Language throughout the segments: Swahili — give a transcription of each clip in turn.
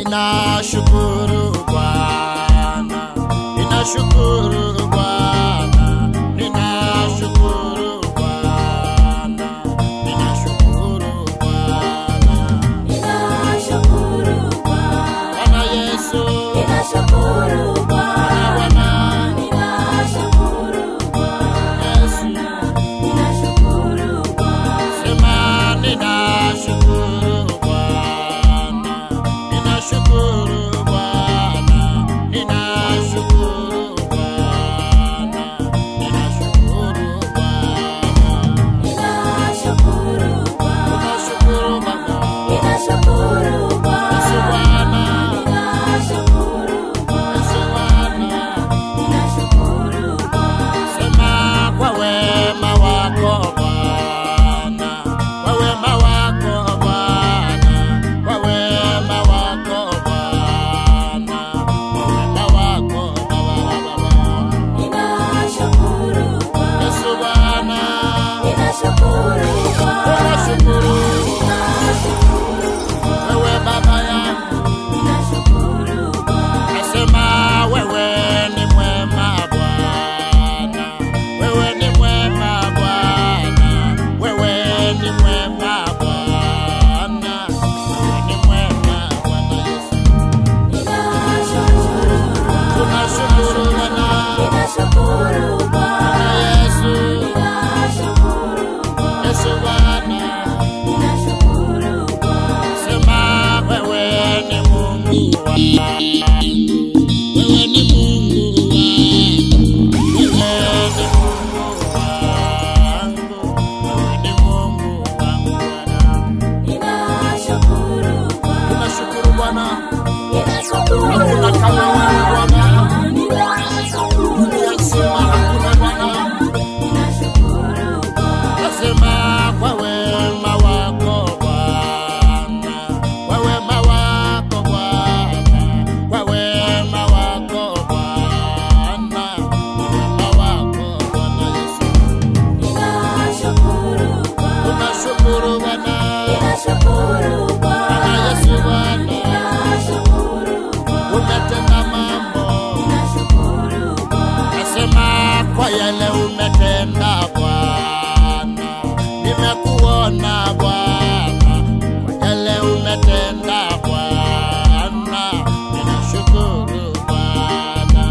Ninashukuru Bwana, ninashukuru Bwana, ninashukuru Bwana, ninashukuru Bwana, ninashukuru Bwana, Bwana Yesu, ninashukuru Bwana, ninashukuru Bwana, Yesu, ninashukuru Bwana, sema ninashukuru Bwana, ninashukuru Bwana, ninashukuru Bwana, ninashukuru Bwana, ninashukuru Bwana, ninashukuru Bwana, ninashukuru Yesu Bwana, Bwana, ninashukuru Bwana, sema kwa wema wako Bwana, kwa wema wako Bwana, kwa wema wako Bwana, kwa wema wako Baba, ninashukuru Bwana, Yesu Bwana, ninashukuru Bwana, tunashukuru wewe Baba yangu, ninashukuru Bwana, nasema wewe ni mwema Bwana, wewe ni mwema Bwana, wewe ni mwema Bwana, wewe ni mwema Bwana Yesu, ninashukuru Bwana, tunashukuru Bwana, ninashukuru Bwana, Yesu, ninashukuru Bwana, Yesu Bwana, ninashukuru Bwana, sema wewe ni Mungu wangu, wewe ni Mungu wangu, wewe ni Mungu wangu, wewe ni Mungu wangu Bwana. ninashukuru Bwana, Tunashukuru Bwana, ninashukuru hakuna kama wewe Bwana, ninashukuru dunia nzima hakuna Bwana. ninashukuru Bwana, Nasema kwa wema wako Bwana, kwa wema wako Bwana, kwa wema wako Bwana, kwa wema wako Bwana Yesu, ninashukuru Bwana, tunashukuru Bwana, ninashukuru Bwana Bwana, Yesu Bwana, ninashukuru Bwana, umetenda mambo, ninashukuru Bwana, nasema kwa yale umetenda Bwana, nimekuona Bwana, kwa yale umetenda Bwana, ninashukuru Bwana,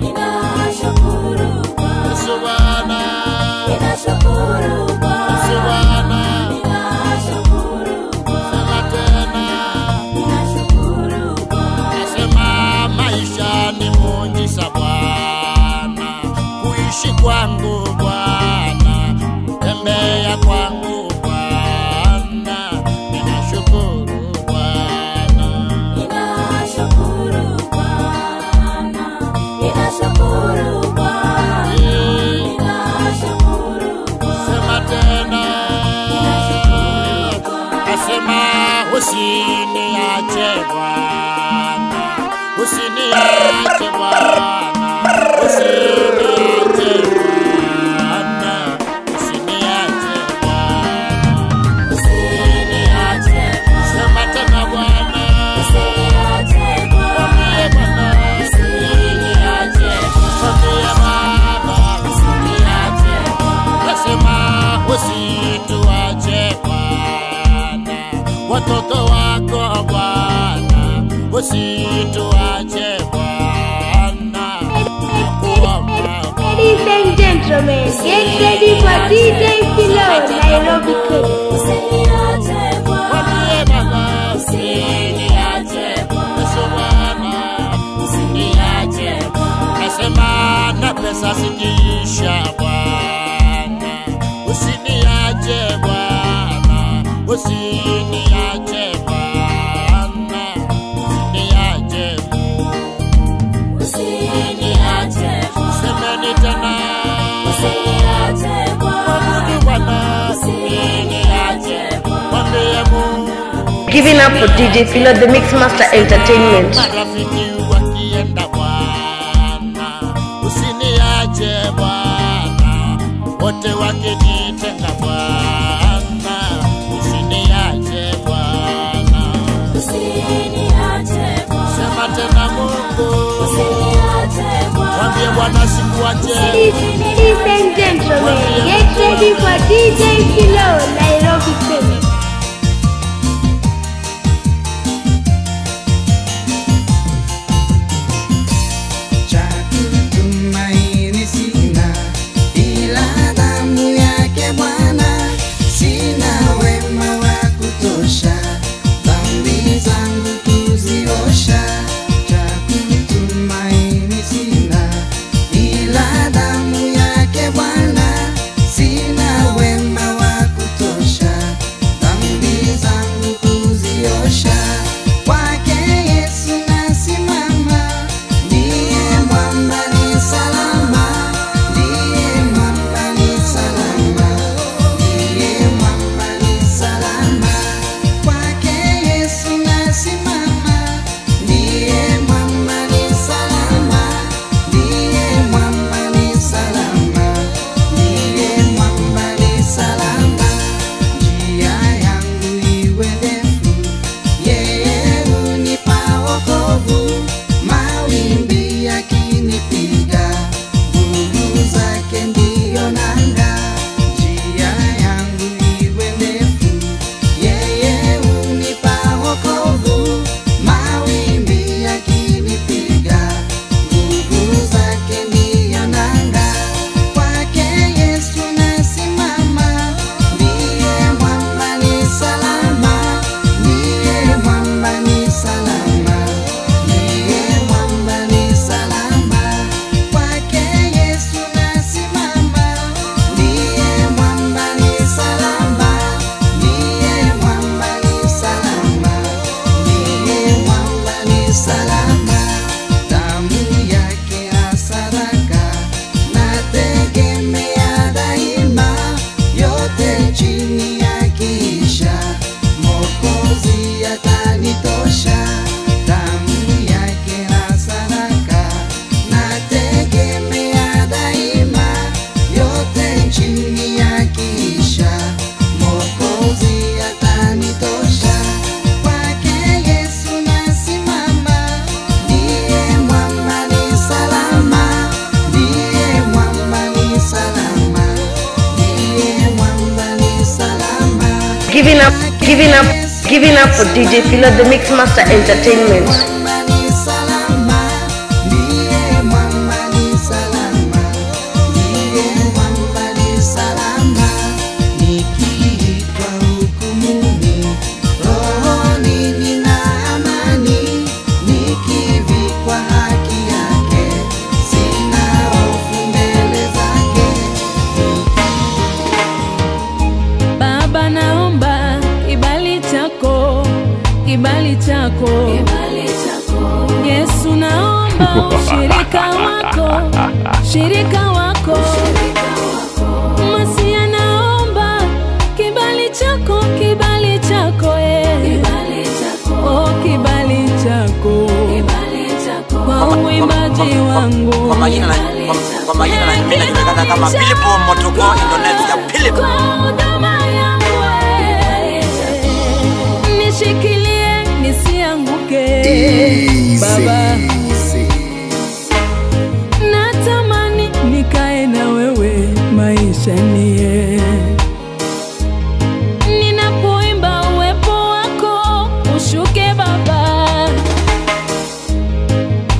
ninashukuru Bwana, Yesu Bwana, ninashukuru Yesu Bwana, Bwana, ninashukuru Bwana, sema tena, ninashukuru Bwana, nasema maisha ni muujiza Bwana, kuishi kwangu Bwana, kutembea kwangu Bwana, ninashukuru Bwana, ninashukuru Bwana, ninashukuru Bwana, ninashukuru Bwana, sema tena, nasema usiniache Bwana, usiniache Bwana, usiniache Bwana, usiniache Bwana, usiniache Bwana, sema tena Bwana, usiniache Bwana, usiniache mwambie Baba, usiniache Bwana, nasema usituache Bwana, watoto wako Bwana, usituache Bwana, nakuomba Ladies and gentlemen, get ready for DJ Philo, Nairobi, Kenya. usiniache Bwana, mwambie Baba, usiniache Yesu Bwana, usiniache nasema na pesa zikiisha Bwana, usiniache Bwana, usiniache Bwana, usiniache usiniache semeni tena, usiniache Bwana, Bwana, usiniache mwambie Mungu. Giving up for DJ Philo, the Mixmaster Entertainment. Marafiki wakienda Bwana, usiniache Bwana, wote wakinitenga Bwana, usiniache Bwana, usiniache Bwana sikuache. Ladies and gentlemen, get ready for DJ Philo, Nairobi, Kenya. Giving up for DJ Philo, the Mixmaster Entertainment. Yesu naomba shirika wako Masia naomba kibali chako oh kibali chako kwa uimbaji wangu kwa majina mimi najulikana kama Philipo Motoko Indonesia Philipo nishikilie nisianguke Baba natamani nikae na wewe maisha nie ninapoimba uwepo wako ushuke Baba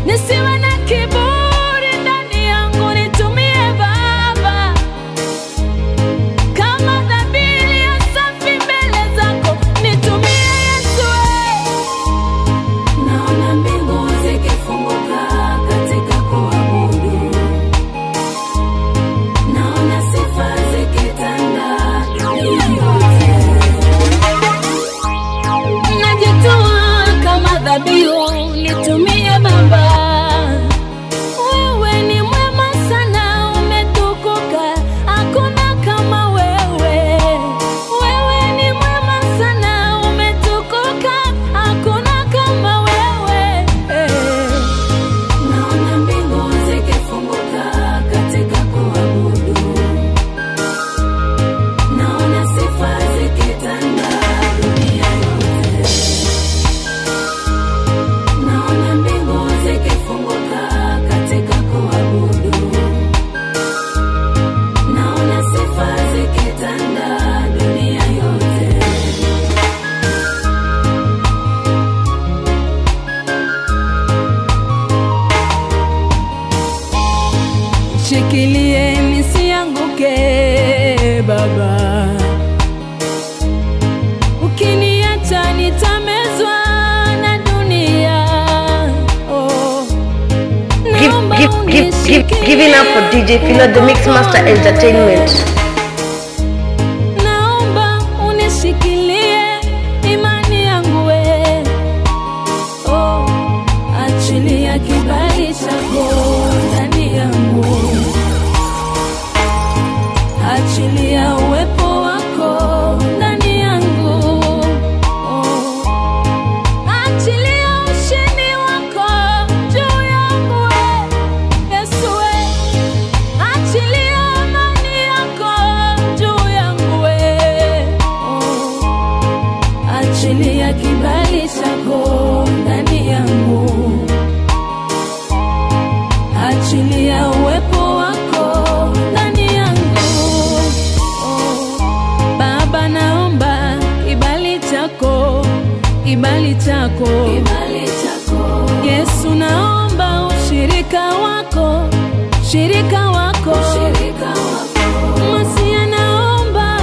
nisiwe na kiburi ndani yangu nitumie Baba kama dhabihu ya safi mbele zako nitumie Yesu naona mbingu zikifunguka katika kuabudu naona sifa zikitanda najitoa kama dhabihu nitumie Baba wewe ni mwema sana umetukuka hakuna kama wewe wewe ni mwema sana umetukuka hakuna kama wewe naona mbingu zikifunguka katika kuabudu naona sifa zikitanda dunia yote Giving up for DJ Philo, the Mixmaster Entertainment. Naomba unishikilie imani yangu we. Oh, achilia kibali chako ndani yangu. Achilia uwepo wako ndani yangu. Oh, achilia ushindi wako juu yangu we. Yesu we. Achilia amani yako juu yangu we. Oh, achilia kibali chako ndani yangu. Achilia uwepo wako ndani yangu. Oh, Baba naomba kibali chako, kibali chako, kibali chako. Yesu naomba ushirika wako, shirika wako, shirika wako. Masia naomba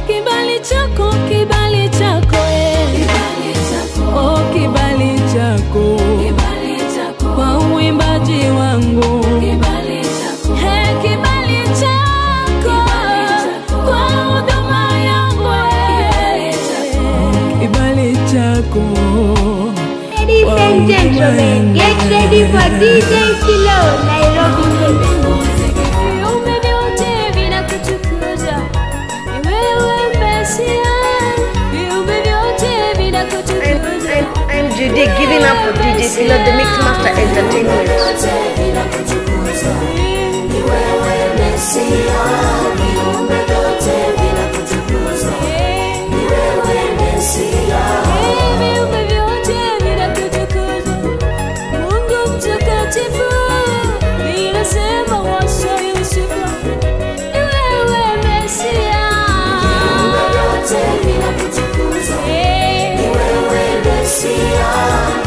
kibali chako, kibali chako, kibali chako. Oh, kibali chako, kibali chako. Kwa uimbaji wangu, kibali chako. Hey, kibali chako, kwa huduma yangu, kibali chako. Ladies and gentlemen, get ready for DJ Philo, Nairobi, Kenya. Viumbe vyote vinakutukuza, ni wewe Mesia. Viumbe vyote vinakutukuza. I'm Judy, giving up for DJ Philo, the Mixmaster Entertainment. Ni wewe Mesia. Viumbe vyote vinakutukuza, ni wewe Mesia. Viumbe vyote vinakutukuza, Mungu mtakatifu. Ninasema wastahili sifa, ni wewe Mesia. Viumbe vyote vinakutukuza, ni wewe Mesia.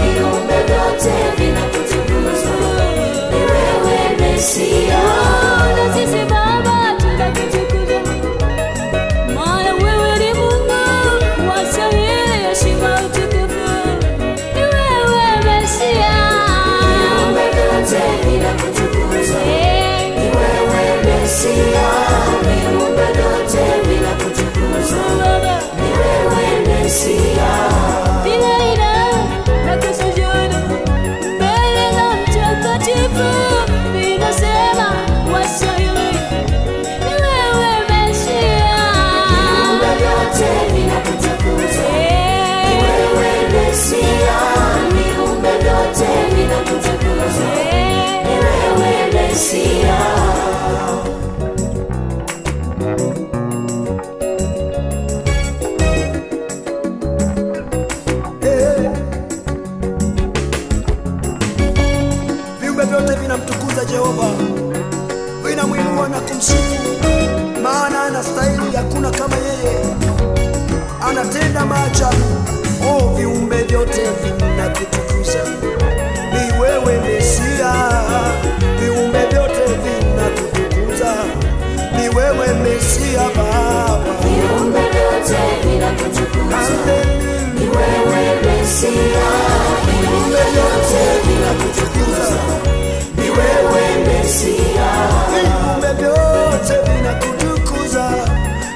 Viumbe vyote vinakutukuza, ni wewe Mesia. Na sisi Baba tunakutukuza, maana wewe ni Mungu wastahili heshima utukufu, ni wewe Mesia. Viumbe vyote vinakutukuza, ni wewe Mesia. Viumbe vyote vinakutukuza, ni wewe Mesia. Ninaina na kusujudu mbele za mtakatifu, ninasema wastahili, ni wewe Mesia. Viumbe vyote vinakutukuza, ni wewe Mesia. Viumbe vyote vinakutukuza, ni wewe Mesia. Viumbe vyote vinamtukuza Jehova, vinamwinua na kumsifu, maana anastahili, hakuna kama yeye, anatenda maajabu. Oh, viumbe vyote vinakutukuza, ni wewe Mesia. Viumbe vyote vinakutukuza, ni wewe Mesia Baba. Viumbe vyote vinakutukuza, ni wewe Mesia. Viumbe vyote vinakutukuza, ni wewe Mesia. Viumbe vyote vinakutukuza,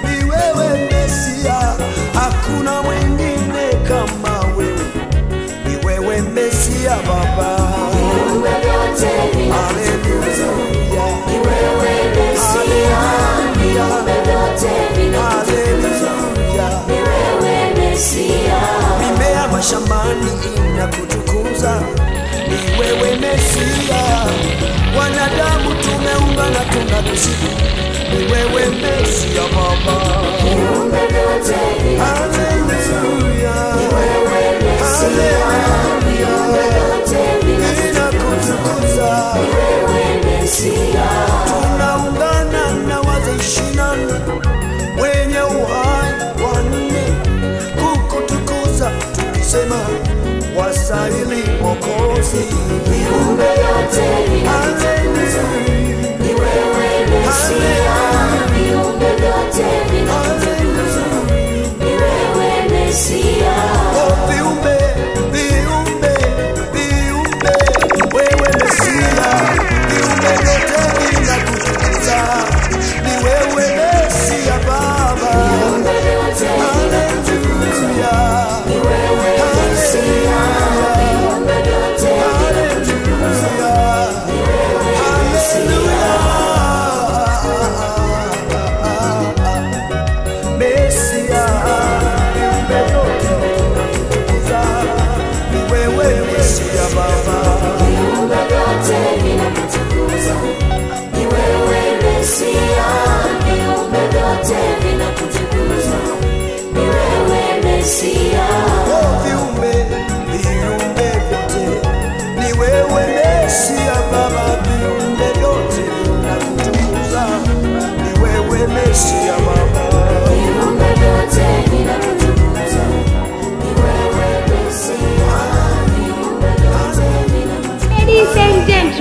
ni wewe Mesia. Hakuna mwingine kama wewe, ni wewe Mesia Baba. Viumbe vyote vinakutukuza, ni wewe Mesia. Viumbe vyote vinakutukuza, ni wewe Mesia. Mimea mashambani inakutukuza, ni wewe Mesia. Wanadamu tumeungana tunakusifu, ni wewe Mesia Baba. Viumbe vyote vinakutukuza, ni wewe Mesia. Viumbe vyote vinakutukuza, ni wewe Mesia. Tunaungana na wazee 24 wenye uhai wanne kukutukuza, tukisema wastahili Mwokozi. Viumbe vyote vinakutukuza, ni wewe Mesia. Viumbe vyote vinakutukuza, ni wewe Mesia. Oh, viumbe, viumbe, viumbe, wewe Mesia. Viumbe vyote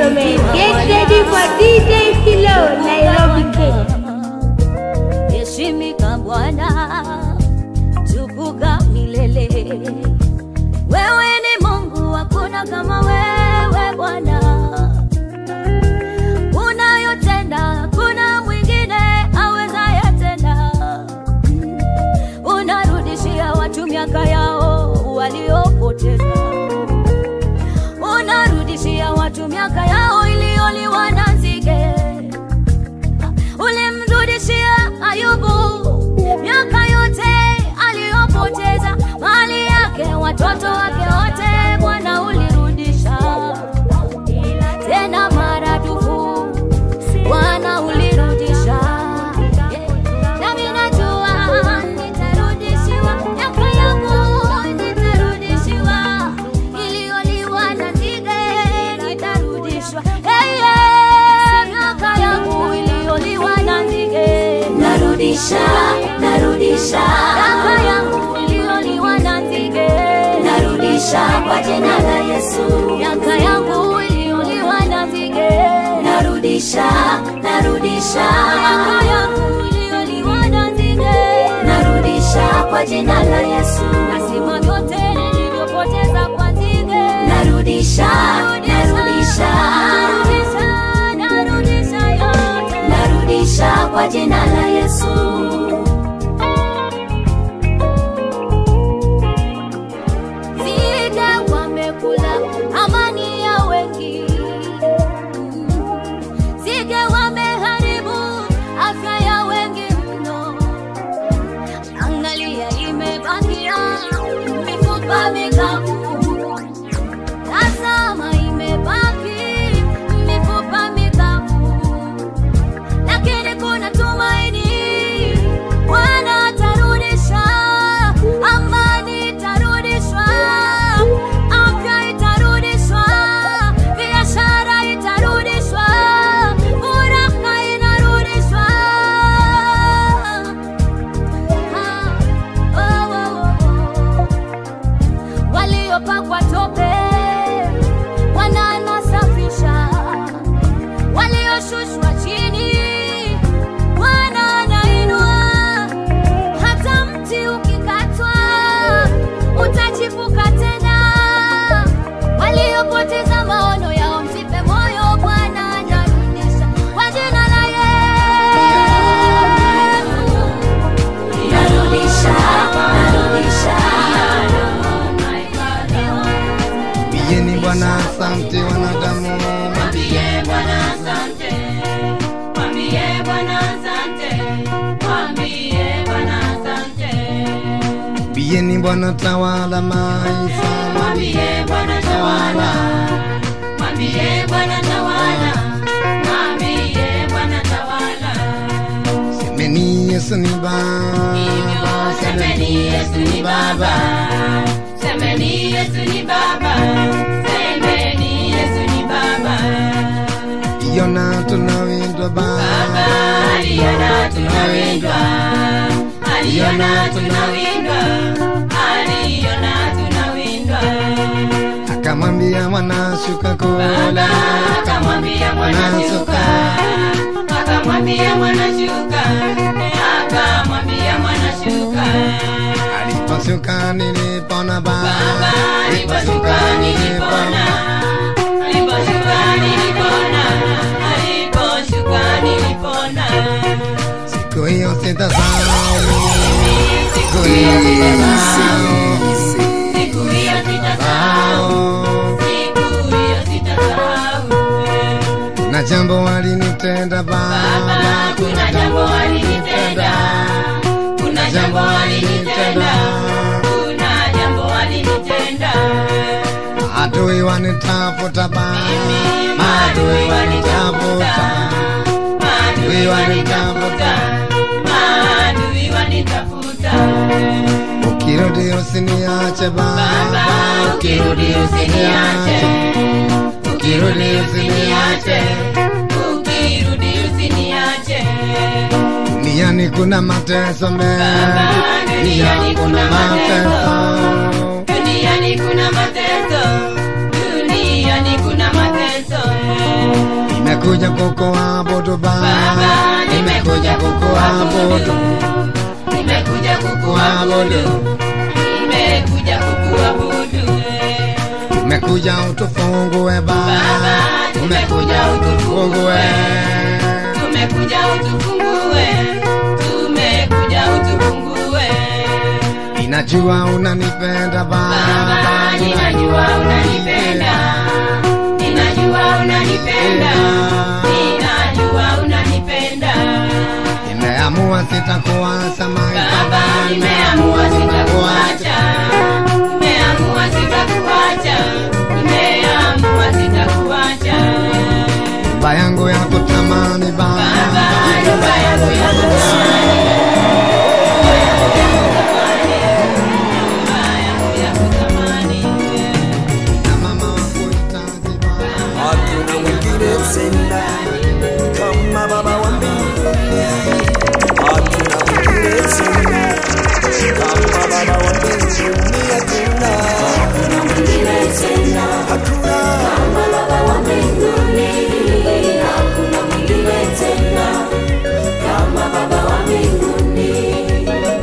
gentlemen, get ready for DJ Philo, Nairobi, Kenya. Heshimika Bwana, tukuka milele. Wewe ni Mungu, hakuna kama wewe Bwana. Unayotenda, kuna mwingine awezaye tena. Unarudishia watu miaka yao waliopoteza. Unarudishia watu miaka yao iliyoliwa na nzige. Ulimrudishia Ayubu miaka yote aliyopoteza, mali yake, watoto wake wote, Bwana ulirudisha tena maradufu. Bwana ulirudisha, nami najua nitarudishiwa miaka yangu, nitarudishiwa iliyoliwa na nzige, nitarudishwa miaka yangu iliyoliwa na nzige. Narudisha miaka yangu iliyoliwa na nzige. Narudisha kwa jina la Yesu miaka yangu iliyoliwa na nzige. Narudisha miaka yangu iliyoliwa na nzige. Narudisha kwa jina la Yesu. Nasema vyote nilivyopoteza kwa nzige. Narudisha yote. Narudisha kwa jina la Yesu. Nzige wamekula amani ya wengi. Nzige wameharibu afya ya wengi mno. Angalia, imebakia mifupa mikavu. Tazama, imebaki mifupa mikavu. Lakini kuna tumaini, Bwana atarudisha. Amani itarudishwa, afya itarudishwa, biashara itarudishwa, furaha inarudishwa. Waliopakwa tope Bwana anasafisha, walioshushwa chini Bwana anainua. Hata mti ukikatwa utachipuka tena. Waliopoteza maono yao msipe moyo, Bwana anarudisha kwa jina la Yesu. Narudisha. Mwambieni Bwana asante wanadamu, Mwambie Bwana asante. Mwambie Bwana asante. Mwambie Bwana asante. mwambieni Bwana tawala maisha, Mwambie Bwana tawala. Mwambie Bwana tawala. Mwambie Bwana tawala. semeni Yesu ni Baba, Semeni Yesu ni Baba. Semeni Yesu ni Baba. Semeni Yesu ni Baba. Aliona tunawindwa Baba, Aliona tunawindwa. Aliona tunawindwa. Aliona tunawindwa. akamwambia mwana shuka Baba kula, akamwambia mwana shuka. Akamwambia mwana shuka. Akamwambia mwana shuka. aliposhuka nilipona Baba, Baba aliposhuka nilipona. Aliposhuka nilipona. Aliposhuka nilipona. siku hiyo sitasahau, Siku hiyo sitasahau. Siku hiyo sitasahau. Siku hiyo sitasahau. kuna jambo walinitenda Baba, Baba, kuna jambo walinitenda. Kuna jambo walinitenda. Kuna jambo walinitenda. adui wanitafuta Baba, Maadui wanitafuta. Maadui wanitafuta. Maadui wanitafuta. ukirudi usiniache Baba, Baba, ukirudi usiniache. Ukirudi usiniache. Ukirudi usiniache. duniani kuna mateso Baba, mengi, duniani kuna mateso. mateso Duniani kuna mateso. Duniani kuna mateso. nimekuja kukuabudu Baba, nimekuja kukuabudu, nimekuja kukuabudu, nimekuja kukuabudu, nimekuja utufungue Baba, tumekuja utufungue, tumekuja utufungue, tumekuja utufungue. ninajua unanipenda Baba, Ninajua unanipenda, ninajua unanipenda, ninajua unanipenda. nimeamua sitakuacha Baba, nimeamua sitakuacha, nimeamua sitakuacha, nimeamua sitakuacha. nyumba yangu ya kutamani Baba, Nyumba yangu ya kutamani, nyumba yangu ya kutamani. na mama wa kuhitaji Baba, Hakuna mwingine tena kama Baba wa mbinguni. Hakuna mwingine tena kama Baba wa mbinguni. Hakuna Mwingine tena hakuna kama Baba wa mbinguni, hakuna mwingine tena kama Baba wa mbinguni.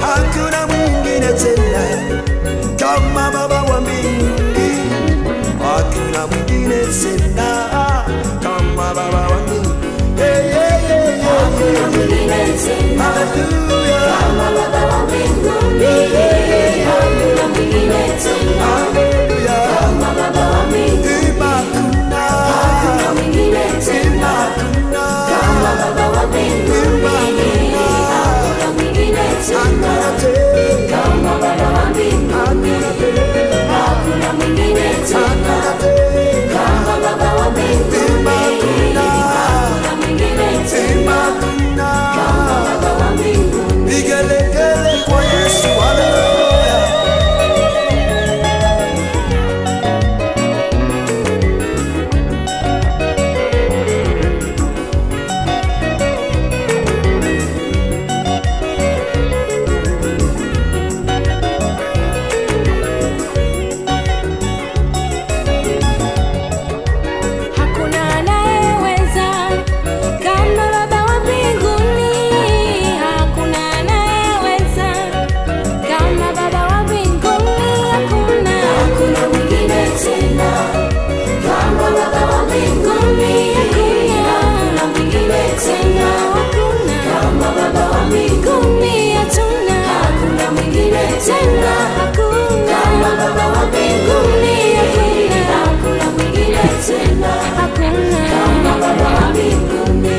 hakuna mwingine tena kama Baba wa mbinguni. Hakuna mwingine tena kama Baba wa mbinguni. Hakuna mwingine tena Hallelujah. kama Baba wa mbinguni, hakuna mwingine tena Hallelujah. kama Baba wa mbinguni. Hakuna Hakuna mwingine tena kama Baba wa mbinguni, hakuna mwingine tena kama Baba wa mbinguni. Hakuna mwingine tena kama Baba wa mbinguni, hakuna mwingine tena kama Baba wa mbinguni. Vigelegele kwa Yesu, haleluya. Hakuna anayeweza kama Baba wa mbinguni, hakuna anayeweza kama Baba wa mbinguni, hakuna. Hakuna mwingine tena kama Baba wa mbinguni, hakuna mwingine tena kama Baba wa mbinguni, hatuna. Hakuna mwingine tena kama Baba wa mbinguni, hakuna mwingine tena kama Baba wa mbinguni.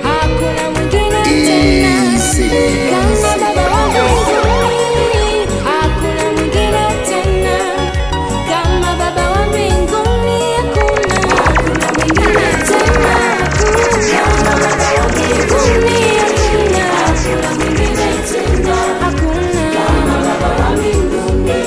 Hakuna mwingine tena kama Baba wa mbinguni, hakuna mwingine tena kama Baba wa mbinguni, hakuna. Hakuna mwingine tena kama Baba wa mbinguni, hakuna. Hakuna mwingine tena kama Baba wa mbinguni.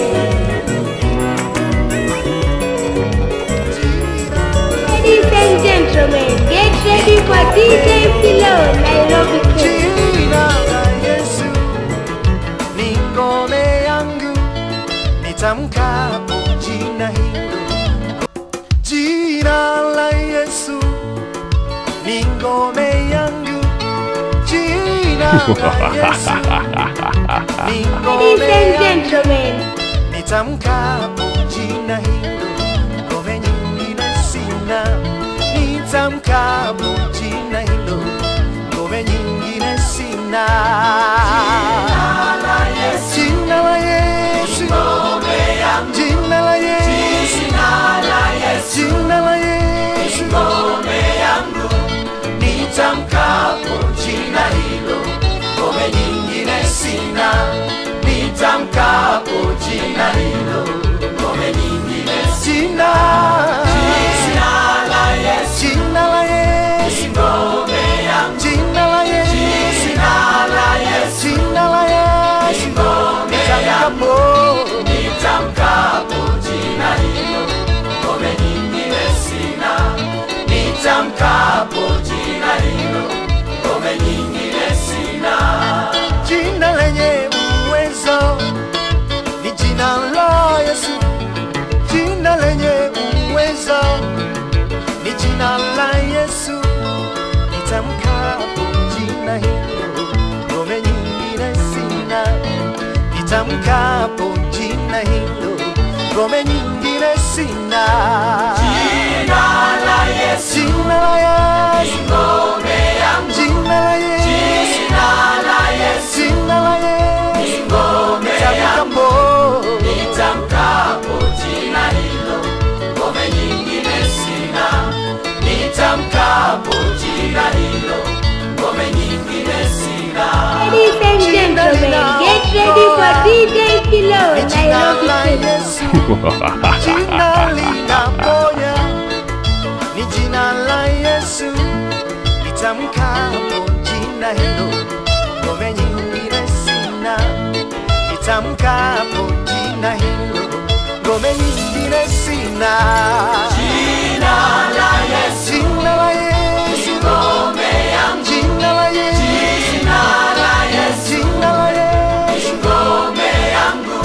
Ladies and gentlemen, get ready for DJ Philo, Nairobi, Kenya. Jina la Yesu ni ngome yangu, nitamkapo jina hilo. Jina la Yesu ni ngome yangu, jina la Yesu ni Ladies ngome and yangu, gentlemen, nitamkapo jina hilo, ngome nyingine sina. Nitamkapo jina hilo, ngome nyingine sina. Jina la Yesu, jina la Yesu, jina la Yesu, ngome yangu. Nitamkapo jina hilo, ngome nyingine sina. Nitamkapo jina hilo, ngome nyingine sina. Jina la Yesu, jina la Yesu, ngome yangu. Jina la Yesu, jina la Yesu, jina la Yesu, ngome yangu. Nitamkapo jina hilo, ngome nyingine sina. Nitamkapo jina hilo, ngome nyingine sina. Jina lenye uwezo ni jina la Yesu. Jina lenye uwezo ni jina la Yesu. nitamkapo jina hilo, ngome nyingine sina. Jina la Yesu, Jina la Yesu, ngome yangu. jina la Yesu, Jina la Yesu, jina la Yesu, ngome yangu. nitamkapo Nitamkapo jina hilo, ngome nyingine sina. Nitamkapo jina hilo, ngome nyingine sina. Ladies and gentlemen, get ready for DJ Kilo, jina la Nairobi. Yesu, jina linaponya, ni jina la Yesu, nitamkapo jina hilo, ngome nyingine sina. Nitamkapo jina hilo, ngome nyingine sina. Jina la Yesu, Jina la Yesu, ngome yangu. jina la Yesu, Jina la Yesu, jina la Yesu, ngome yangu.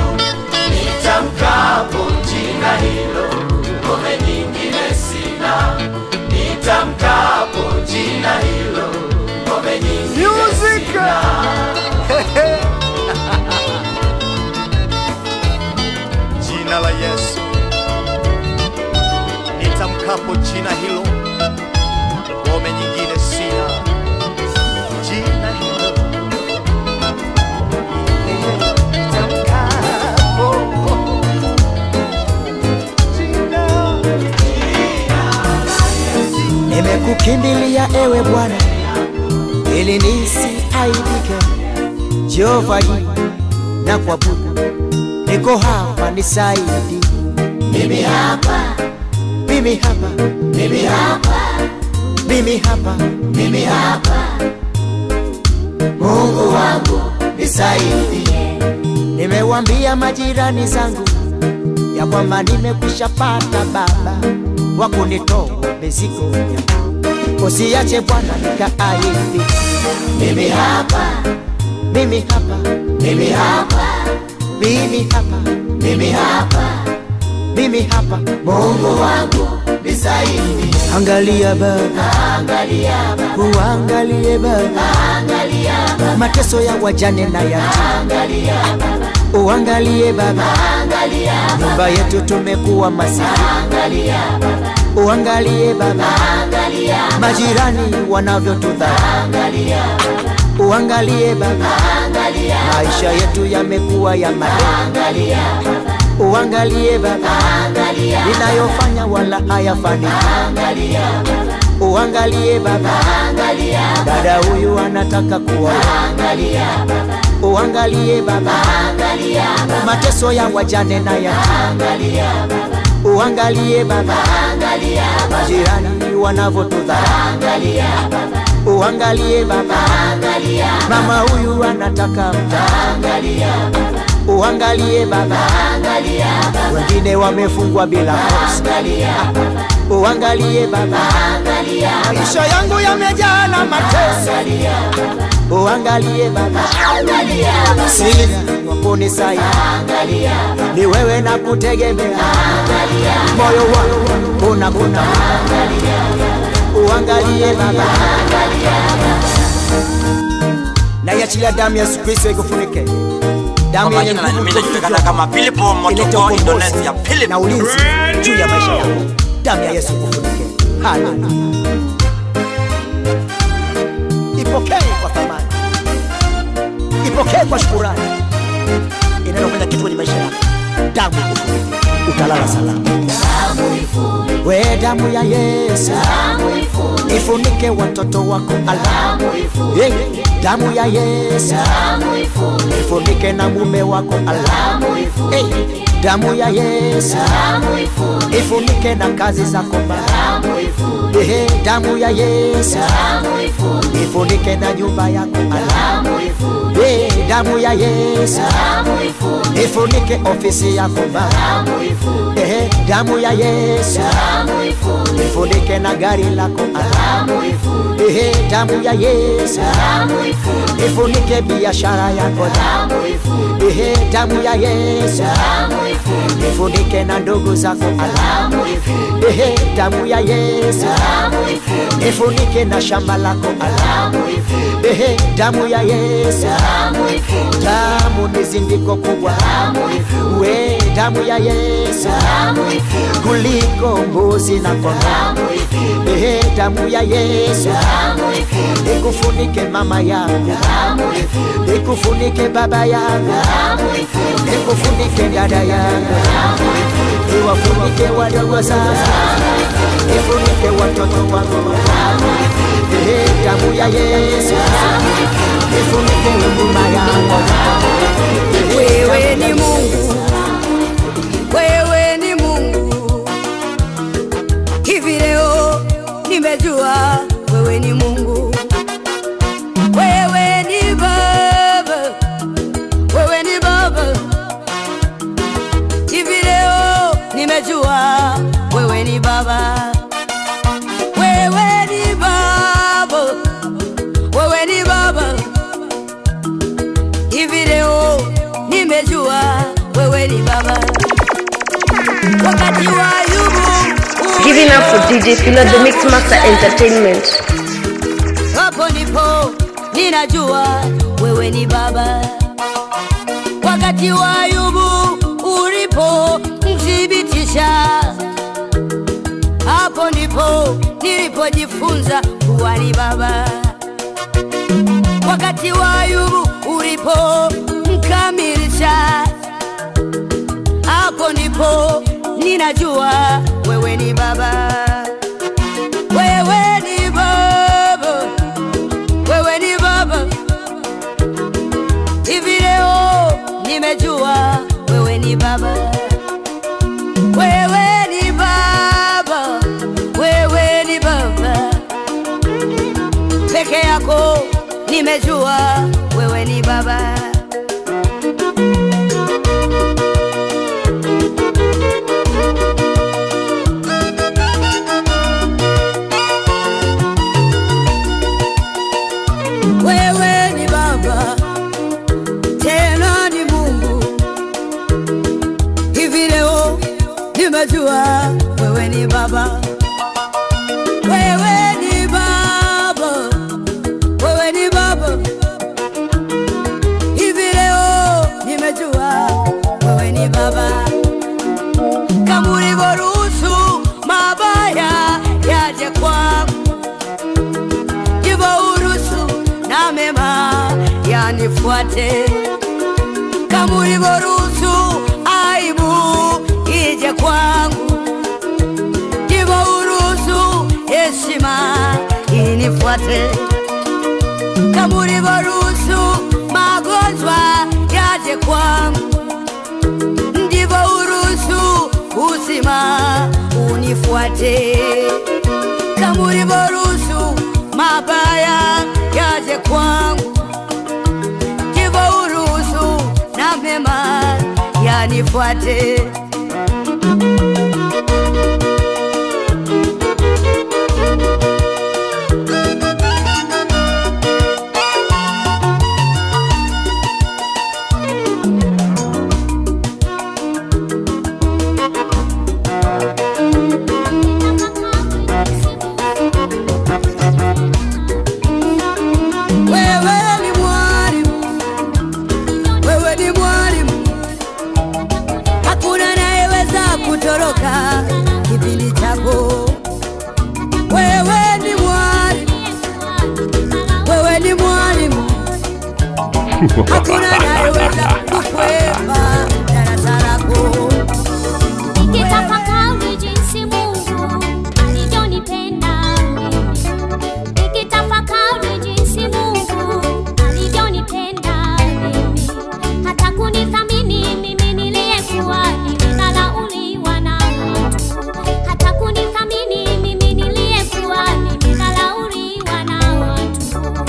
Nitamkapo jina hilo, ngome nyingine sina. Nitamkapo jina hilo, ngome nyingine music. Jina la Yesu, nitamkapo jina hilo, ngome nyingine sina. Jina hilo, nitamkapo jina. Nimekukimbilia ewe Bwana ili nisiaibike. Jehova na kuabudu, niko hapa nisaidi. Mimi hapa, Mimi hapa, mimi hapa, mimi hapa, mimi hapa. Mungu wangu nisaidie. nimewambia majirani zangu ya kwamba nimekwisha pata baba wa kunitoa mizigo yangu. Usiache Bwana nikaaibike. Mimi hapa, Mimi hapa, mimi hapa, mimi hapa, mimi hapa. mimi hapa. Mungu wangu nisaidie. Angalia Baba, Angalia Baba, uangalie Baba, angalia Baba, mateso ya wajane na yatima. angalia Baba, Uangalie Baba, angalia Baba, nyumba yetu tumekuwa masikini. angalia Baba, Uangalie Baba, angalia Baba, majirani wanavyotudharau. angalia Baba, Uangalie Baba, angalia Baba, maisha yetu yamekuwa ya madeni. angalia Baba, Uangalie Baba, angalia Baba, ninayofanya wala hayafanikiwi. angalia Baba, Uangalie Baba, angalia Baba, dada huyu anataka kuoa. angalia Baba, Uangalie Baba, angalia Baba, mateso ya wajane na yatima. angalia Baba, Uangalie Baba, angalia Baba, jirani wanavyotudharau. angalia Baba, Uangalie Baba, angalia mama huyu anataka mtoto. angalia Baba, Uangalie Baba, angalia Baba, wengine wamefungwa bila kosa. angalia Baba, Uangalie Baba, angalia Baba, maisha yangu yamejaa na mateso. angalia Baba, Uangalie Baba, angalia Baba, sina wa kunisaidia, angalia Baba, ni wewe na kutegemea. angalia Moyo wangu unakuna. Uangalie Baba, na iachilia damu ya Yesu Kristo ikufunike. Damu Kwa yenye majina nguvu mimi najulikana kama Philipo Motoko, Indonesia. Philip. na ulinzi juu ya maisha yako. Damu ya Yesu ikufunike. Haleluya. Ipokee kwa thamani, ipokee kwa shukrani. Inayofanya kitu kwenye maisha yako. Damu ikufunike, utalala salama. damu ifunike, We damu ya Yesu damu ifunike, ifunike watoto wako. Allah, damu ifunike, hey, damu ya Yesu damu ifunike, ifunike na mume wako. Allah, damu hey, ifunike, damu ya Yesu damu ifunike, ifunike na kazi zako Baba. damu ifunike, Hey, damu ya Yesu damu ifunike, ifunike na nyumba yako. Allah, damu ifunike, hey, damu ya Yesu damu ifunike, ifunike ofisi yako Baba. damu ifunike, Hey, damu ya Yesu damu ifunike, ifunike na gari lako. Allah, damu ifunike, hey, damu ya Yesu damu ifunike, ifunike biashara yako. damu ifunike, damu ya Yesu ifunike na ndugu zako alamu, damu ya Yesu ifunike na shamba lako alamu, damu ya Yesu, damu ni zindiko kubwa, we damu ya Yesu kuliko mbuzi na kondoo, damu ya Yesu ikufunike mama yangu, ikufunike baba yangu, ikufunike dada yangu, iwafunike wadogo sana, ifunike watoto wangu, damu ya Yesu ifunike huduma yangu. Wewe ni Mungu, wewe ni Mungu, hivi leo nimejua wewe ni Mungu. Wewe ni Baba, wewe ni Baba, hivi leo nimejua wewe ni Baba. Wewe ni Baba, wewe ni Baba, hivi leo nimejua wewe ni Baba. Wakati wa Ayubu Giving up for DJ Philo the Mix Master Entertainment. hapo ndipo ninajua wewe ni Baba. Wakati wa Ayubu ulipo mthibitisha, hapo ndipo nilipojifunza kuwa ni Baba. Wakati wa Ayubu ulipo mkamilisha, hapo ndipo ninajua wewe ni Baba. Wewe ni Baba, wewe ni Baba, hivi leo nimejua wewe ni Baba. Wewe ni Baba, wewe ni Baba, peke yako nimejua wewe ni Baba. Wewe ni Baba, tena ni Mungu, hivi leo nimejua wewe ni Baba. Wewe ni Baba, wewe ni Baba, hivi leo nimejua wewe ni Baba. Kama ulivyoruhusu mabaya yaje kwangu, ndivyo uruhusu na mema yanifuate. Kama ulivyoruhusu aibu ije kwangu, ndivyo uruhusu heshima inifuate. Kama ulivyoruhusu magonjwa yaje kwangu, ndivyo uruhusu uzima unifuate. Kama ulivyoruhusu mabaya yaje kwangu, ndivyo uruhusu na mema yanifuate. Wewe ni mwalimu, wewe ni mwalimu, hakuna anayeweza kutoroka kipindi chako. Wewe ni mwalimu, wewe ni mwalimu, hakuna anayeweza kukwepa darasa lako. Nikitafakari jinsi Mungu alivyonipenda mimi, nikitafakari jinsi Mungu alivyonipenda mimi, hata kunithamini mimi niliyekuwa nimedharauliwa na watu, hata kunithamini mimi niliyekuwa nimedharauliwa na watu.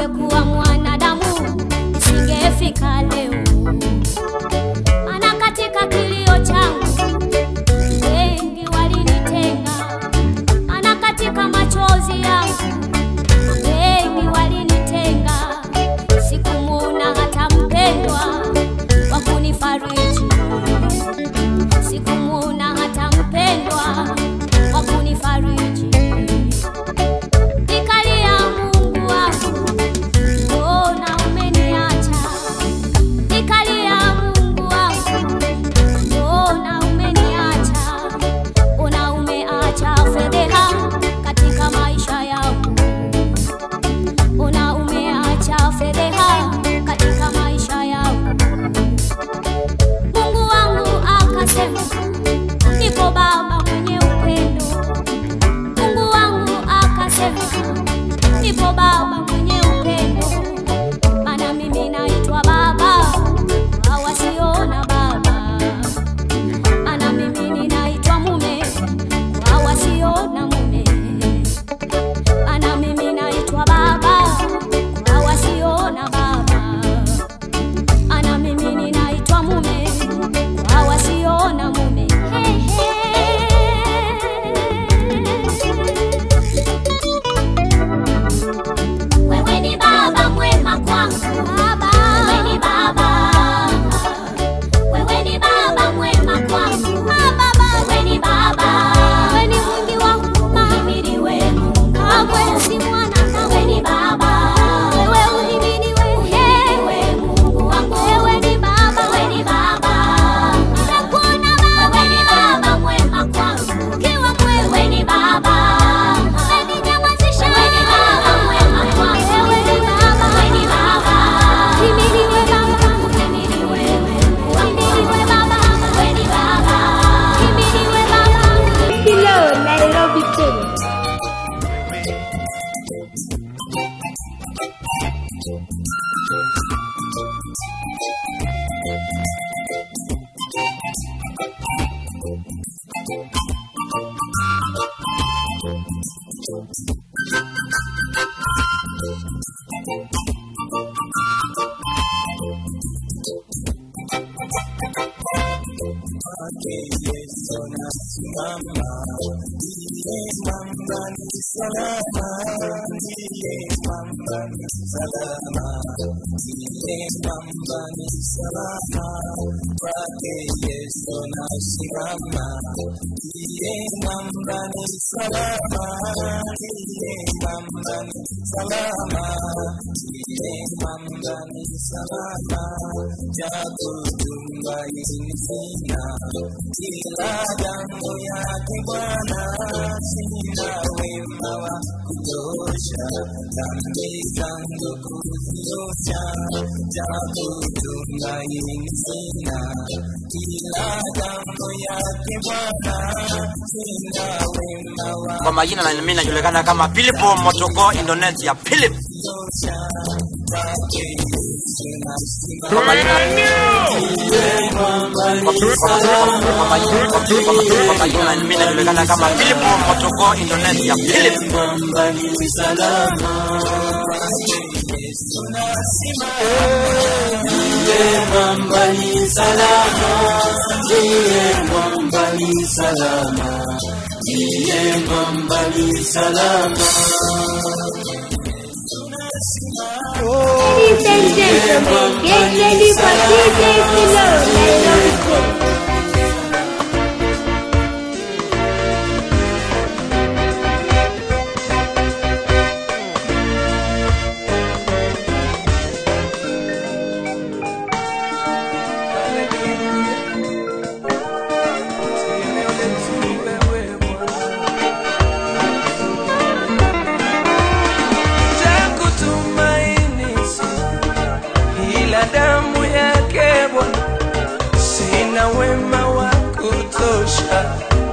angekuwa mwanadamu nisingefika leo. Maana katika kilio changu wengi walinitenga, maana katika machozi yangu wengi walinitenga. Sikumuona hata mpendwa wa kunifariji, sikumuona hata mpendwa wa kunifariji. Nikalia, Mungu wangu, mbona umeniacha? Nikalia, Mungu wangu, mbona umeniacha? Mbona umeacha fedheha katika maisha yangu? Mbona umeacha fedheha katika maisha yangu? Mungu wangu akasema, nipo Baba mwenye upendo. Mungu wangu akasema, nipo Baba mwenye upendo. Maana mimi naitwa Baba kwa wasiona baba, maana mimi ninaitwa mume kwa wasiona mume, maana mimi naitwa Baba kwa wasiona baba, maana mimi ninaitwa mume kwa wasiona mume. Hey, hey. Wewe ni Baba mwema kwangu, Baba. Wewe ni Baba, wewe ni Baba mwema kwangu, Baba. Wewe ni Baba, wewe ni mwingi wa huruma, uhimidiwe Mungu. Wewe si mwana, wewe ni Baba, wewe uhimidiwe Mungu wangu. Wewe ni Baba, wewe ni Baba, ninakuona Baba, wewe ni Baba mwema kwangu, ukiwa mwema, wewe ni Baba, umeninyamazisha, wewe ni Baba mwema kwangu, wewe ni Baba, wewe ni Baba, uhimidiwe Baba, uhimidiwe Baba, wewe ni Baba, uhimidiwe Baba. Hello, Nairobi, Kenya. Kwa majina na mimi najulikana kama Philipo Motoko Indonesia. Philip. Kwa majina na mimi najulikana kama Philipo Motoko Indonesia. Philip. Ladies and gentlemen, get ready for DJ Philo, Nairobi, Kenya.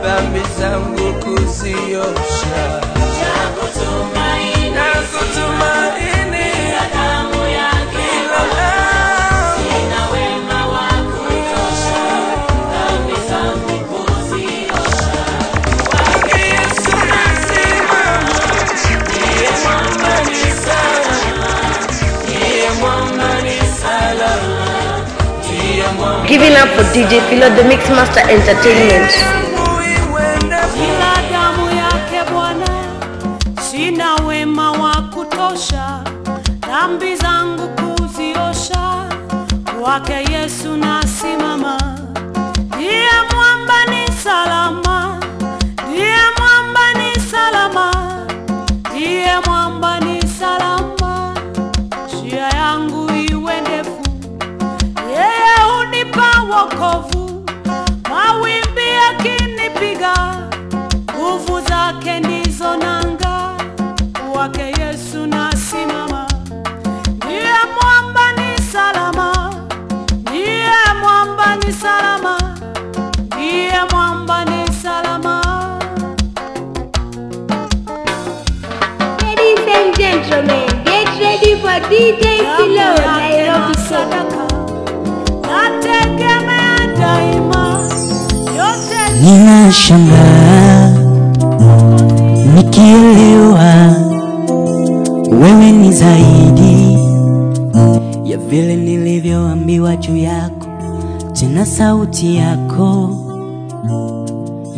Dhambi zangu kuziosha, nakutumaini damu yake, sina wema wa kutosha, dhambi zangu kuziosha. Kwake Yesu nasimama, ndiye mwamba ni salama, Giving up for DJ Philo, the Mixmaster Entertainment. Ila damu yake Bwana, sina wema wa kutosha, dhambi zangu kuziosha, kwake Yesu nasimama. Ndiye mwamba ni salama, ndiye mwamba ni salama, ndiye mwamba ni salama. Njia yangu iwe ndefu, yeye hunipa wokovu, mawimbi yakinipiga, nguvu zake ndizo nanga, kwake Yesu nasimama. Ndiye mwamba ni salama, ndiye mwamba ni salama, ndiye mwamba ni salama. Ladies and gentlemen, get ready for DJ Philo, Nairobi Sadaka. Nategemea daima, yote ninashangaa nikielewa wewe ni zaidi ya vile nilivyoambiwa juu yako, tena sauti yako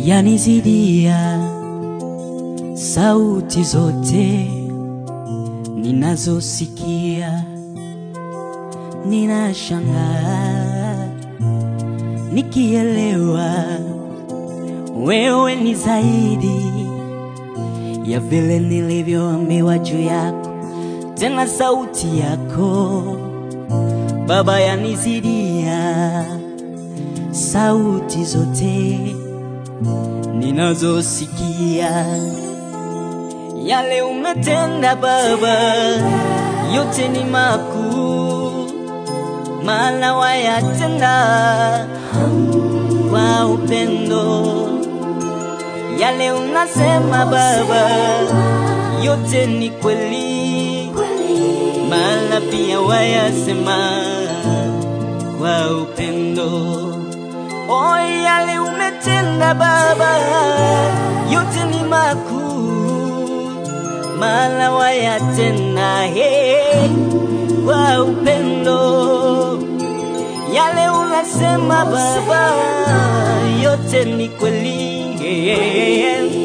yanizidia sauti zote ninazosikia. Ninashangaa nikielewa wewe ni zaidi ya vile nilivyoambiwa juu yako, tena sauti yako Baba yanizidia sauti zote ninazosikia. Yale umetenda Baba yote ni makuu, maana wayatenda kwa upendo. Yale unasema Baba yote ni kweli, maana pia wayasema kwa upendo. Oh, yale umetenda Baba yote ni makuu, maana wayatenda kwa upendo. Yale unasema Baba yote ni kweli,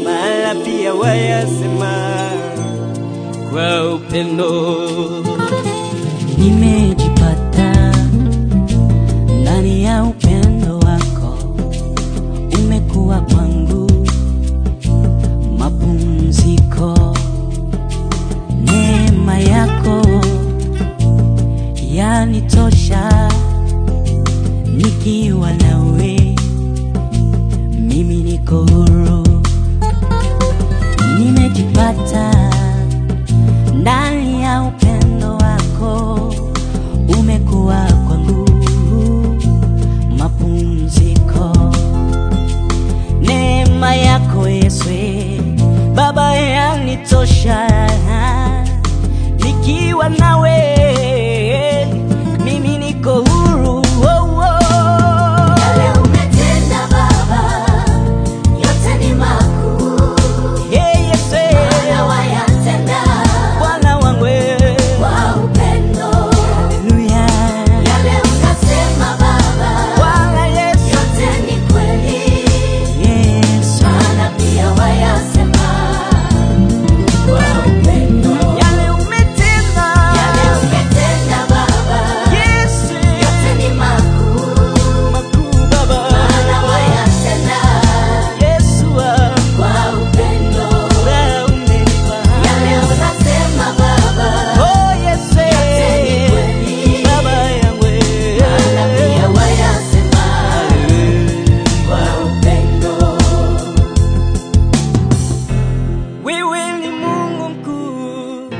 maana pia wayasema kwa upendo. Nimejipata ndani ya upendo wako, umekuwa kwangu mapumziko. Neema yako yanitosha, nikiwa nawe mimi niko huru. Nimejipata ndani ya upendo wako, umekuwa kwangu mapumziko. Neema yako Yesu Baba yanitosha, nikiwa nawe mimi niko huru. Yale umetenda Baba yote ni makuu, maana wayatenda Bwana wangu kwa upendo. Haleluya. Yale unasema Baba Bwana Yesu yote ni kweli, Yesu. maana pia wayasema kwa upendo. Yale umetenda Baba Yesu yote ni makuu, Baba, maana wayatenda Yesu kwa upendo. wewe umenipa. Yale unasema Baba Oh Yesu yote ni kweli, Baba yangu maana pia wayasema kwa upendo. wewe ni Mungu mkuu,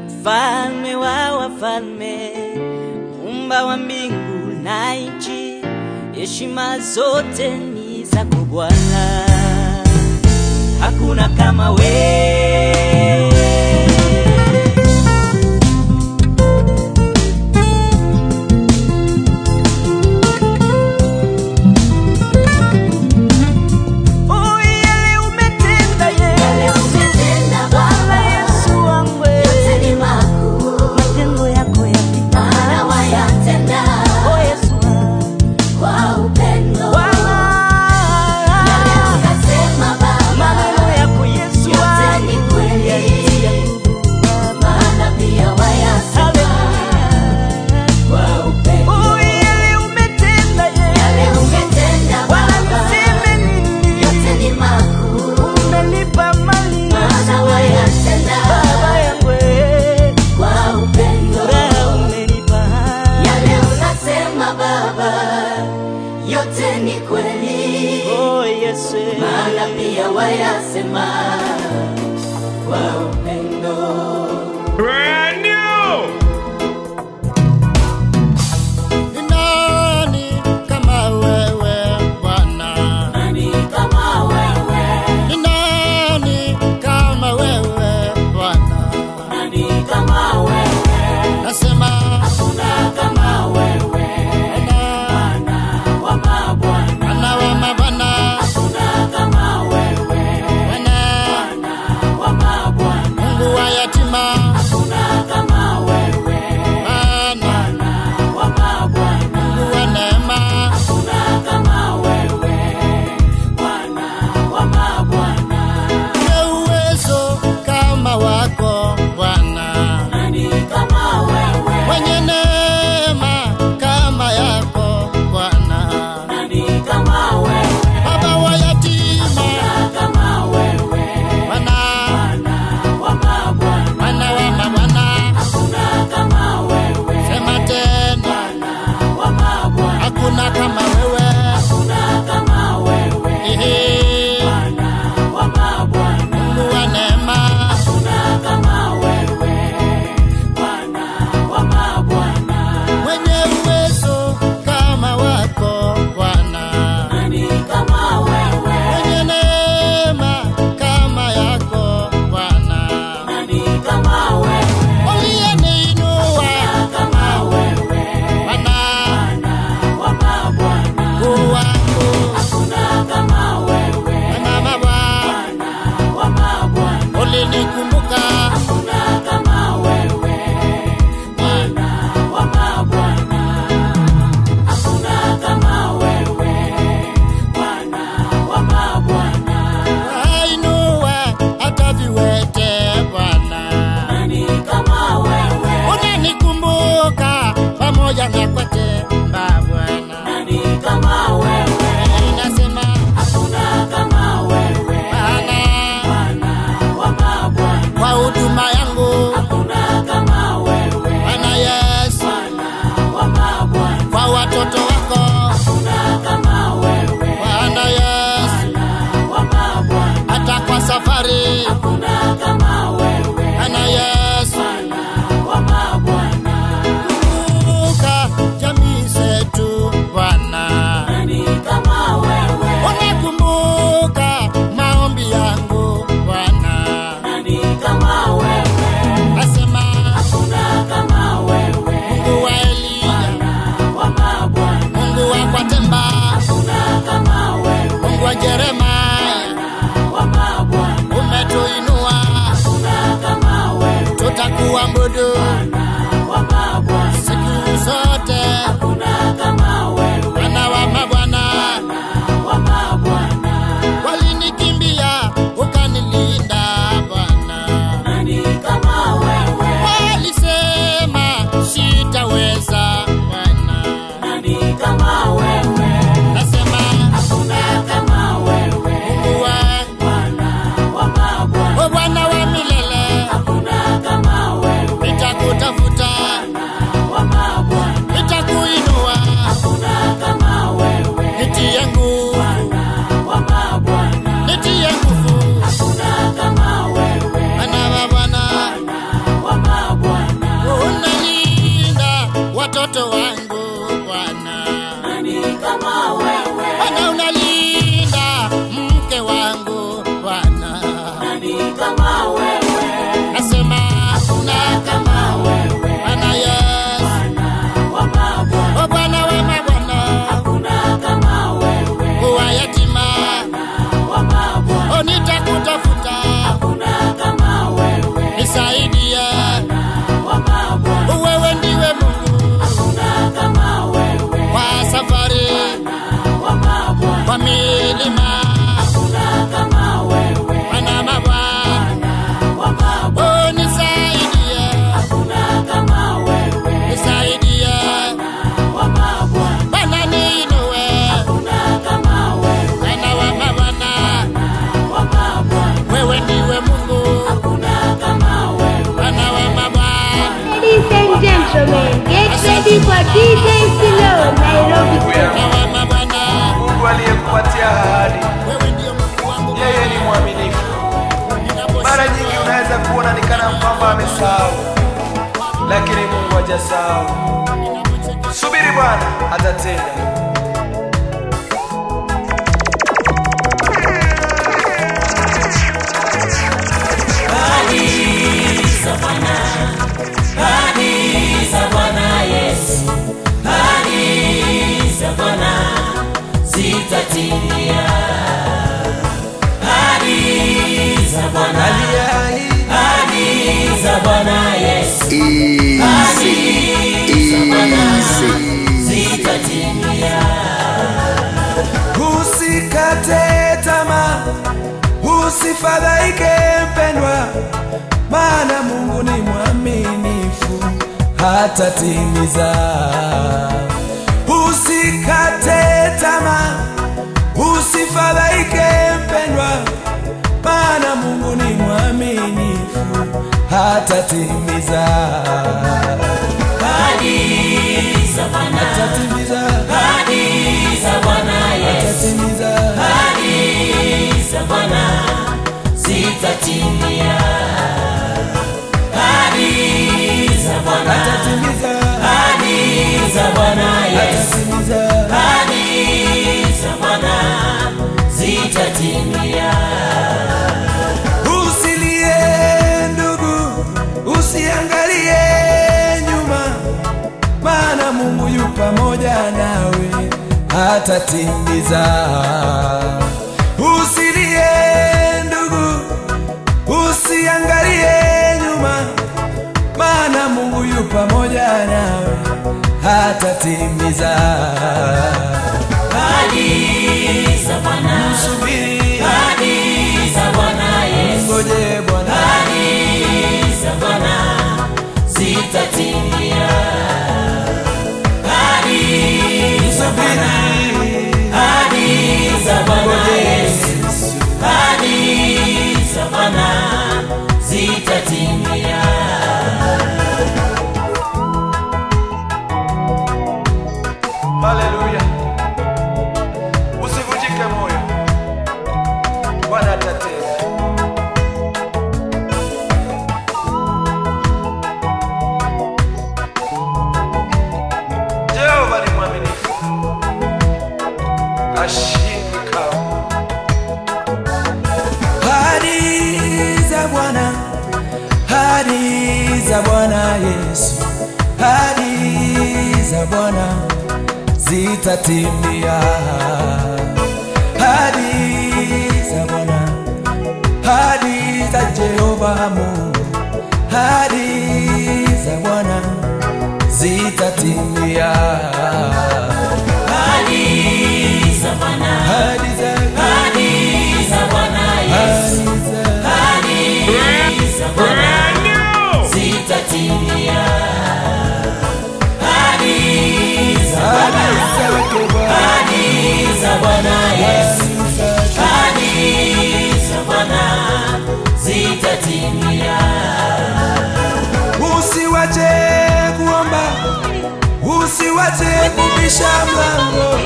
mfalme wa wafalme, muumba wa mbingu na nchi. Heshima zote ni zako Bwana, hakuna kama wewe. Oh, yale umetenda Yale umetenda Baba Yesu wangu, yote ni makuu, matendo yako yapita nayasema kwa upendo. Brand new. Nani kama wewe Bwana? Nani kama wewe? Nani kama wewe Bwana? Nani kama wewe? Nasema hakuna kama wewe. Bwana wa mabwana. Bwana wa mabwana. Hakuna kama wewe. Bwana wa mabwana. Mungu wa yatima. Hakuna kama wewe. Bwana wa mabwana. Mungu wa neema. Hakuna kama wewe. Bwana wa mabwana. Una uwezo kama wako Bwana. Nani kama wewe? Mwenye neema kama yako Bwana. Nani kama wewe? Baba wa yatima. Kama wewe. Bwana wa mabwana. Bwana wa mabwana. Hakuna kama wewe. Sema tena. Wa mabwana. Hakuna kama wewe. Hakuna kama wewe. Bwana wa mabwana. Mungu wa neema. Hakuna kama wewe. Bwana wa mabwana. Mwenye uwezo kama wako Bwana. Nani kama wewe? Mwenye neema kama yako Bwana. Nani kama wewe? Uliyeniinua kama wewe. Bwana wa mabwana. Mungu wangu. Hakuna kama wewe. Mama Bwana wa mabwana. ulinikumbuka. Hakuna kama wewe. Bwana wa mabwana. Hakuna kama wewe. Bwana wa mabwana. Ainua hata viwete Bwana. Nani kama wewe? Unanikumbuka pamoja na kwete Bwana. Nani kama wewe? Nasema hakuna kama wewe. Bwana wa mabwana. kwa huduma yangu. Hakuna kama wewe. Bwana Yesu wa mabwana. kwa watoto wako. Hakuna kama wewe. Bwana Yesu wa mabwana. hata kwa safari. Hakuna kama wewe. Bwana Yesu wa mabwana. kumbuka jamii zetu Bwana. Nani kama wewe? Unakumbuka maombi yangu Bwana. Nani kama wewe? Nasema Hakuna kama wewe. Mungu wa Eliya. Wa mabwana. Mungu wa Kwatemba. Hakuna kama wewe. Mungu wa Jeremaya. Wa mabwana. Umetuinua. Hakuna kama wewe. Tutakuabudu wa mabwana. siku zote. Hakuna kama wewe. Bwana wa mabwana. Wa mabwana. Walinikimbia ukanilinda Bwana. Nani kama wewe? Walisema sitaweza Bwana. Nani kama wewe? Nasema Hakuna kama wewe. Mungu wangu. Bwana wa mabwana. O Bwana wa milele. Hakuna kama wewe. Nitakutafuta. Wa mabwana. Nitakuinua. Hakuna kama wewe. Nitie nguvu. Wa mabwana. Nitie nguvu. Hakuna kama wewe. Bwana wa Bwana. Wa mabwana. Unalinda watoto wangu Bwana. Nani kama wewe? Bwana unalinda mke wangu Bwana. Nani kama wewe? Nasema hakuna kama wewe. Bwana Yesu. Wa mabwana. O Bwana wa mabwana. Hakuna kama wewe. Kuwa yatima. Wa mabwana. O nitakutafuta. Hakuna kama wewe. Nisaidie. Wa mabwana. Wewe ndiwe Mungu. Hakuna kama wewe. Kwa safari. Wa mabwana. Kwa milima. Hakuna kama wewe. Bwana mabwana. Wa mabwana. O nisaidie. Hakuna kama wewe. Nisaidie. Wa mabwana. Bwana niinue. Hakuna kama wewe. Bwana wa mabwana. Wa mabwana. Wewe ndiwe Mungu. Hakuna kama wewe. Bwana wa mabwana. Ladies and gentlemen, get ready for DJ Silo, Nairobi. Bwana wa mabwana. Mungu aliyekupatia ahadi, Wewe ndiye Mungu wangu. yeye ni mwaminifu. anaona ni kana kwamba amesahau, lakini Mungu hajasahau. Subiri, Bwana atatenda. Ahadi za Bwana Yesu, ahadi za Bwana zitatimia. Ahadi za Bwana, ahadi za Bwana Yesu, ahadi za Bwana zitatimia. Usikate tamaa, usifadhaike mpendwa, maana Mungu ni mwaminifu, hatatimiza. Usikate tamaa, usifadhaike mpendwa, maana Mungu ni mwaminifu, hatatimiza. Ahadi za Bwana, hatatimiza. Ahadi za Bwana Yesu, ahadi za Bwana zitatimia. Ahadi za Bwana, ahadi za Bwana Yesu, ahadi za Bwana zitatimia. Usilie ndugu, usiangalie nyuma, maana Mungu yu pamoja nawe, hatatimiza. Usilie ndugu, usiangalie nyuma, maana Mungu yu pamoja nawe, hatatimiza. Ahadi za Bwana, subiri, ahadi za Bwana Yesu, ngoje Bwana, ahadi za Bwana zitatimia. Ahadi za Bwana, ahadi za Bwana Yesu, ahadi za Bwana zitatimia. Haleluya. Usivunjike moyo, Bwana atatenda. Jehova ni mwaminifu, hashindwi kamwe. Ahadi za Bwana, ahadi za Bwana Yesu, ahadi za Bwana zitatimia. Ahadi za Bwana, ahadi za Jehova Mungu, ahadi za Bwana zitatimia. Ahadi za Bwana, ahadi za Bwana Yesu, ahadi za Bwana zitatimia. Ahadi za Bwana, ahadi za Bwana Yesu, ahadi za Bwana zitatimia. Usiwache kuomba, usiwache kubisha mlango.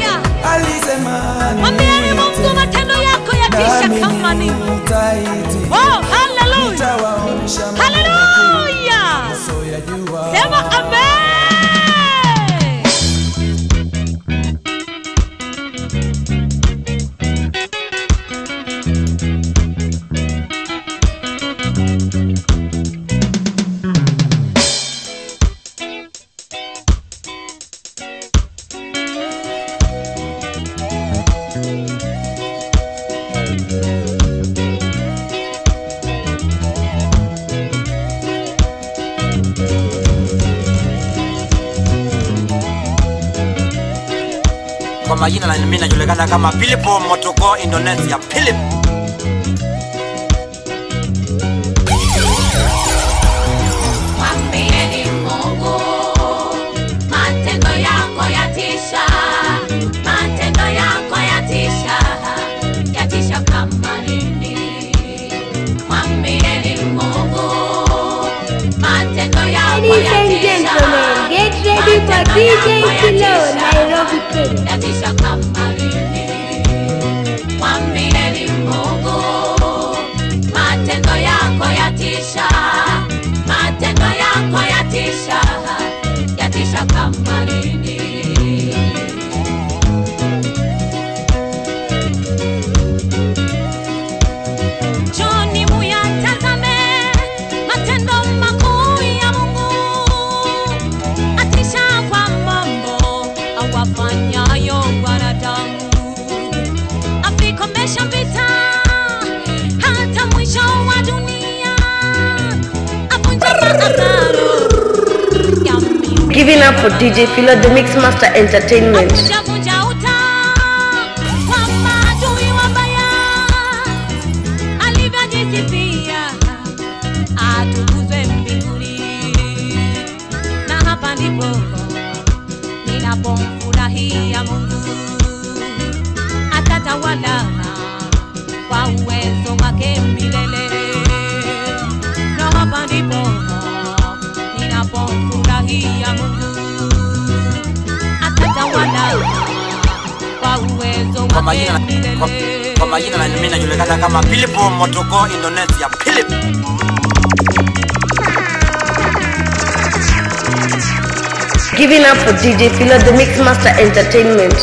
Alisema mwambieni Mungu matendo yako yatisha kama nini. Oh, hallelujah, hallelujah. Sema amen. Kwa majina na mimi najulikana kama Philipo Motoko Indonesia. Philip. Mwambieni Mungu matendo yako yatisha, matendo yako yatisha, yatisha kama nini. Mwambieni Mungu matendo yako yatisha. Ladies and gentlemen, get ready for DJ Philo, Nairobi, Kenya. Yatisha kama nini. Mwambieni Mungu matendo yako yatisha. yatisha, yatisha kama nini. Njoni muyatazame matendo makuu ya Mungu, atisha kwa mambo awafanyayo wanadamu, avikomesha vita hata mwisho wa dunia, avunja maagano ya miungu. Giving up for DJ Philo, the Mixmaster Entertainment. Avunja uta kwa maadui wabaya, alivyojisifia atukuzwe mbinguni. Na hapa ndipo ninapomfurahia Mungu, atatawala kwa uwezo wake milele. Na hapa ndipo ninapomfurahia Mungu, atatawala kwa uwezo wake milele. Kwa majina na mimi najulikana kama Philipo Motoko Indonesia. Philip. Giving up for DJ Philo, the Mixmaster Entertainment.